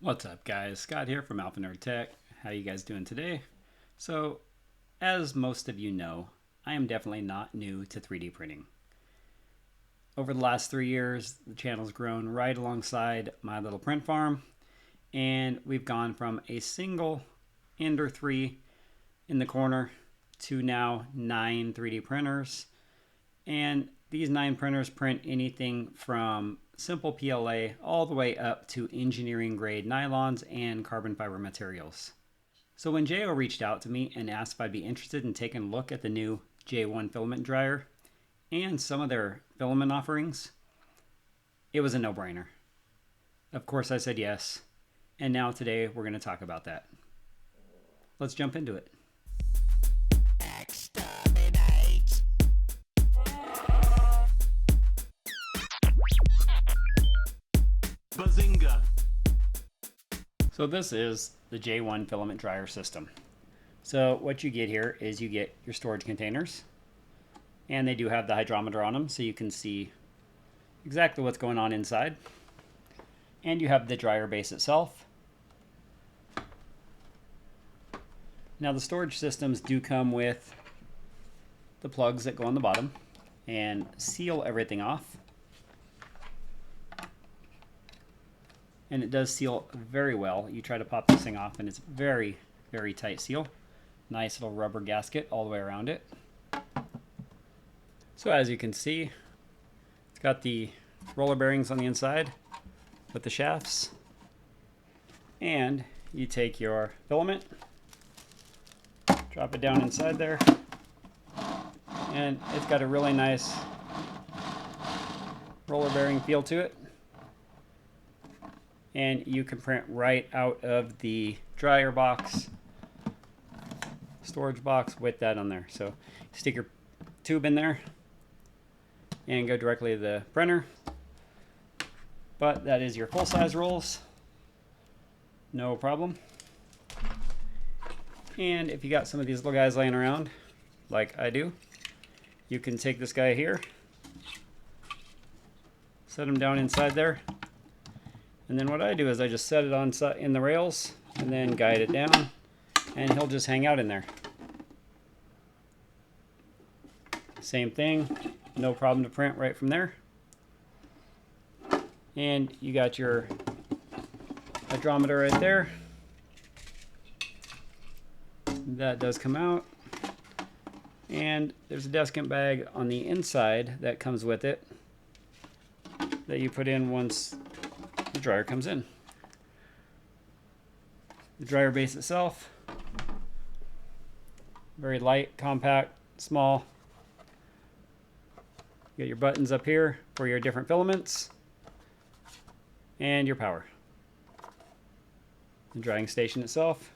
What's up guys, Scott here from Alpha Nerd Tech. How you guys doing today? So, as most of you know, I am definitely not new to 3D printing. Over the last 3 years, the channel's grown right alongside my little print farm, and we've gone from a single Ender 3 in the corner to now 9 3D printers. And these 9 printers print anything from simple PLA all the way up to engineering grade nylons and carbon fiber materials. So when JAYO reached out to me and asked if I'd be interested in taking a look at the new J1 Filament Dryer and some of their filament offerings, it was a no-brainer. Of course I said yes, and now today we're going to talk about that. Let's jump into it. Bazinga! So this is the J1 Filament Dryer system. So what you get here is you get your storage containers, and they do have the hydrometer on them so you can see exactly what's going on inside. And you have the dryer base itself. Now the storage systems do come with the plugs that go on the bottom and seal everything off. And it does seal very well. You try to pop this thing off and it's very, very tight seal. Nice little rubber gasket all the way around it. So as you can see, it's got the roller bearings on the inside with the shafts. And you take your filament, drop it down inside there, and it's got a really nice roller bearing feel to it. And you can print right out of the dryer box, storage box with that on there. So stick your tube in there and go directly to the printer. But that is your full-size rolls, no problem. And if you got some of these little guys laying around, like I do, you can take this guy here, set him down inside there. And then what I do is I just set it on in the rails and then guide it down, and he'll just hang out in there. Same thing, no problem to print right from there. And you got your hydrometer right there. That does come out. And there's a desiccant bag on the inside that comes with it that you put in once the dryer comes in. The dryer base itself, very light, compact, small. You got your buttons up here for your different filaments and your power. The drying station itself,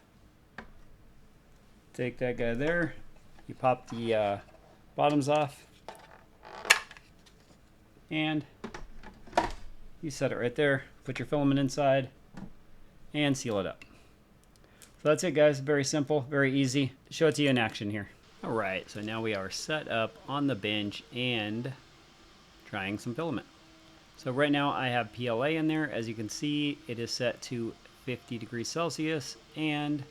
take that guy there, you pop the bottoms off, and you set it right there, put your filament inside, and seal it up. So that's it guys, very simple, very easy. Show it to you in action here. Alright, so now we are set up on the bench and drying some filament. So right now I have PLA in there. As you can see, it is set to 50 degrees Celsius, and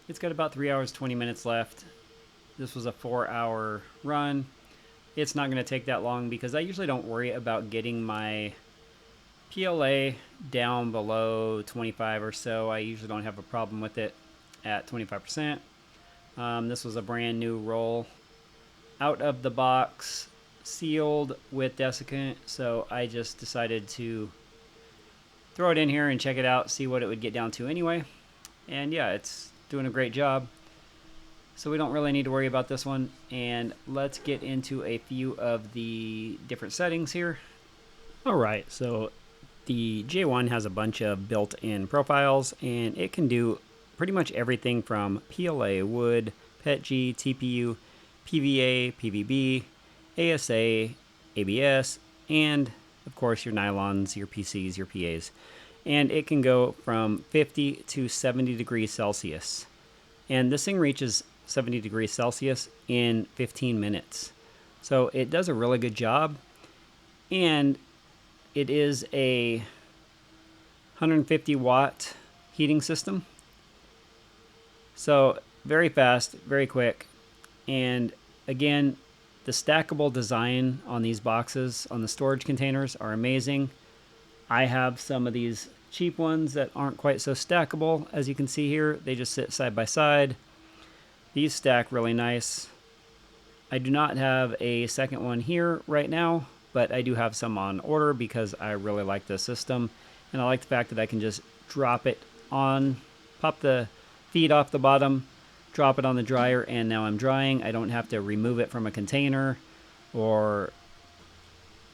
it's got about 3 hours 20 minutes left. This was a 4-hour run. It's not going to take that long because I usually don't worry about getting my PLA down below 25 or so. I usually don't have a problem with it at 25%. This was a brand new roll out of the box, sealed with desiccant, so I just decided to throw it in here and check it out, see what it would get down to anyway. And yeah, it's doing a great job. So we don't really need to worry about this one. And let's get into a few of the different settings here. Alright, so the J1 has a bunch of built-in profiles, and it can do pretty much everything from PLA, wood, PETG, TPU, PVA, PVB, ASA, ABS, and of course your nylons, your PCs, your PAs. And it can go from 50 to 70 degrees Celsius. And this thing reaches 70 degrees Celsius in 15 minutes. So it does a really good job. And it is a 150-watt heating system. So very fast, very quick. And again, the stackable design on these boxes, on the storage containers, are amazing. I have some of these cheap ones that aren't quite so stackable. As you can see here, they just sit side by side. These stack really nice. I do not have a second one here right now, but I do have some on order because I really like this system. And I like the fact that I can just drop it on, pop the feed off the bottom, drop it on the dryer, and now I'm drying. I don't have to remove it from a container or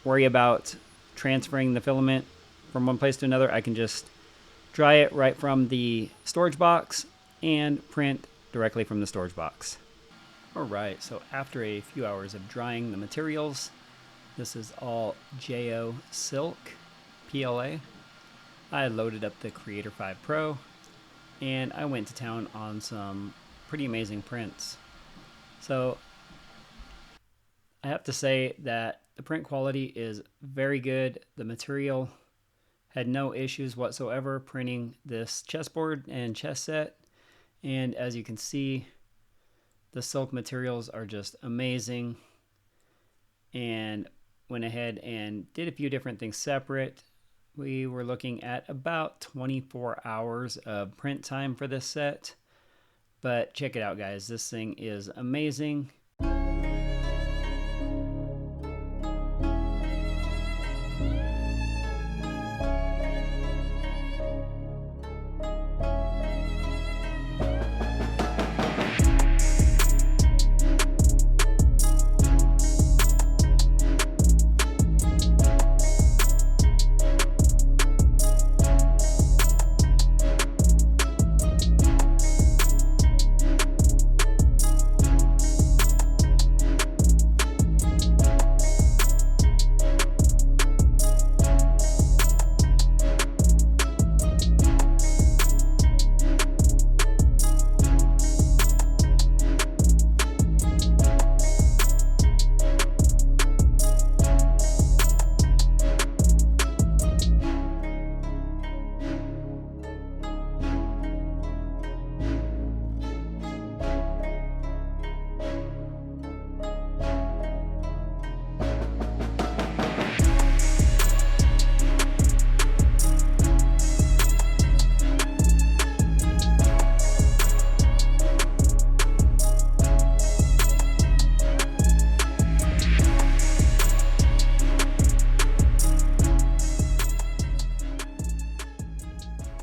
worry about transferring the filament from one place to another. I can just dry it right from the storage box and print directly from the storage box. Alright, so after a few hours of drying the materials, this is all JAYO Silk PLA. I loaded up the Creator 5 Pro and I went to town on some pretty amazing prints. So I have to say that the print quality is very good. The material had no issues whatsoever printing this chessboard and chess set. And as you can see, the silk materials are just amazing. And went ahead and did a few different things separate. We were looking at about 24 hours of print time for this set. But check it out, guys. This thing is amazing.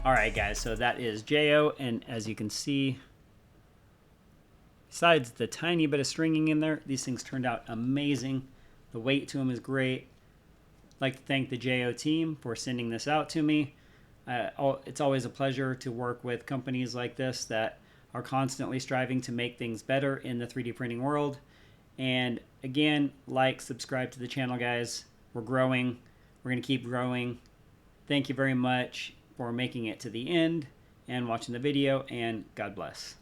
Alright guys, so that is JAYO, and as you can see, besides the tiny bit of stringing in there, these things turned out amazing. The weight to them is great. I'd like to thank the JAYO team for sending this out to me. It's always a pleasure to work with companies like this that are constantly striving to make things better in the 3D printing world. And again, like, subscribe to the channel, guys. We're growing. We're going to keep growing. Thank you very much for making it to the end and watching the video, and God bless.